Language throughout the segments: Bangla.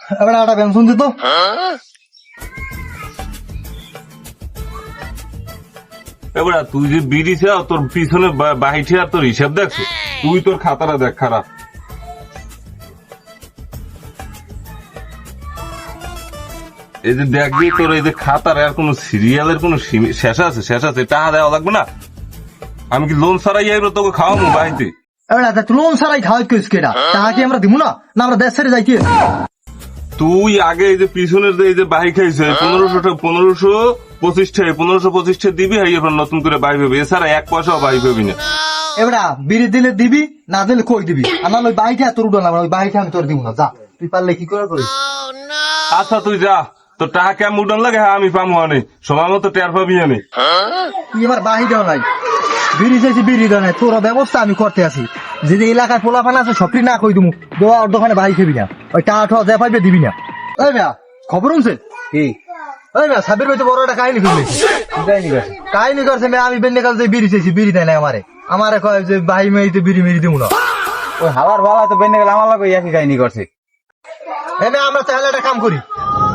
এবার একটা পেনশন দিত। এবার তুই যে বিড়িছে তোর পিছনে বাহিছে আর তোর হিসাব দেখছো, তুই তোর খাতাটা দেখ খারাপ। এই যে দেখবি তোর এই যে খাতার আর কোন সিরিয়ালের কোন শেষ আছে? শেষ আছে? টাকা দেওয়া লাগবে না? আমি কি লোন ছাড়াই এগুলো তোকে খাওয়াবো বাড়িতে? এবার তুই লোন ছাড়াই খাওয়াই কেস কেটা, টাকা কি আমরা দিব না? না আমরা দেশ ছেড়ে যাই কি? তুই আগে এই যে পিছনের এই যে বাহি খাইছে 1525 দিবি, এবার নতুন করে বাহি পাবি, এছাড়া এক পয়সাও বাহি পাবি না। এবারা বিড়ি দিলে দিবি, না দিলে কই দিবি। আর না ওই বাড়িটা তোর উঠো না, ওই বাড়িটা আমি তোর দিব না। যা, তুই পারলে কি করে করিস। আচ্ছা তুই যা, তোর টাকা কেমন উঠান লাগে হ্যাঁ আমি পাবো আনে, সময় মতো টের পাবি আনে। তুই এবার বাহি দেওয়া নাই, বিড়ি চাইছি বিড়ি দেওয়া নাই, তোর ব্যবস্থা আমি করতে আছি। যে যে এলাকায় পোলা পানা আছে সবটি না কই দিমু, দেওয়ার দোকানে বাহি খেবি না, ওই টাকা ঠা যা পাইবে দিবি না। ওই ভাইয়া খবর শুনছে কি? ওই ভাইয়া সাবির ভাই তো বড় একটা কাহিনী ফেললে। কাহিনী করছে আমি বেন্নে কাল যে বিড়ি চাইছি, বিড়ি দেয় না আমারে কয় যে বাহি মেরিতে বিড়ি মেরি দিব না। ওই হাওয়ার বাবা তো বেঁধে গেলে আমার লাগে একই কাহিনী করছে। আমরা তাহলে একটা কাম করি,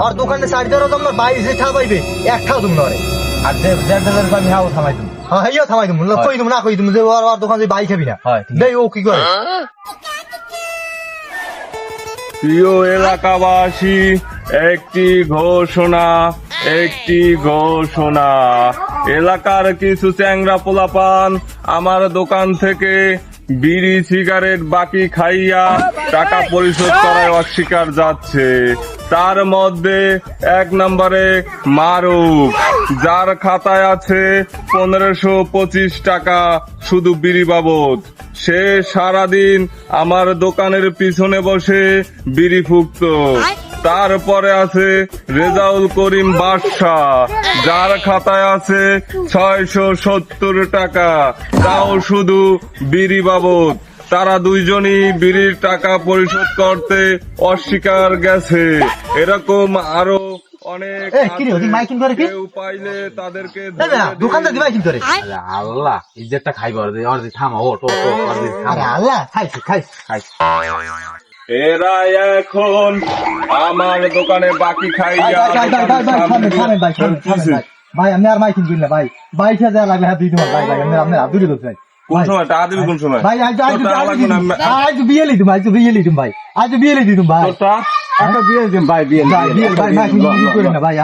ওর দোকানে সাইড ধরো, তোমার বাড়ি যে ঠা পাইবে একটাও তুমি নরে, আর যে আমি হাও থামাই দিই। হ্যাঁ হ্যাঁ থামাই তুমি, কই তুমি না কই তুমি যে ওর দোকান যে বাই খাবি না। দেই ও কি করে। প্রিয় এলাকাবাসী, একটি ঘোষণা, এলাকার কিছু চ্যাংরা পোলাপান আমার দোকান থেকে বিড়ি সিগারেট বাকি খাইয়া টাকা পরিশোধ করায় অস্বীকার যাচ্ছে। তার মধ্যে 1 নম্বরে মারুফ, যার খাতায় আছে 1525 টাকা শুধু বিড়ি বাবদ। সে সারাদিন আমার দোকানের পিছনে বসে বিড়ি ফুঁকতো। তারপরে আছে রেজাউল করিম বাদশা, যার খাতায় আছে 670 টাকা, তাও শুধু বিড়ি বাবদ। তারা দুইজনই বিড়ির টাকা পরিশোধ করতে অস্বীকার গেছে। এরকম আরো অনেক কেউ পাইলে তাদেরকে দোকানদার দিবাই কিন্তু রে। আল্লাহ ইজ্জতটা খাইব, থামা ও টো আল্লাহ খাইছে খাইছে। এরা এখন আমার দোকানে বাকি খাইয়া ভাই আমি আর মাইকিন দিন না ভাই, 22,000 লাগবে হাত দিতে ভাই, আপনি হাত দিলে ভাই। কোন সময় টাকা দিবি? কোন সময় ভাই? আজ বিয়ে লিখুন ভাই, বিয়ে লিখুন ভাই, আজ বিয়ে লিখুন ভাই, একটা বিয়ে দিন ভাই, বিয়ে ভাই মাইকিন করে না ভাই।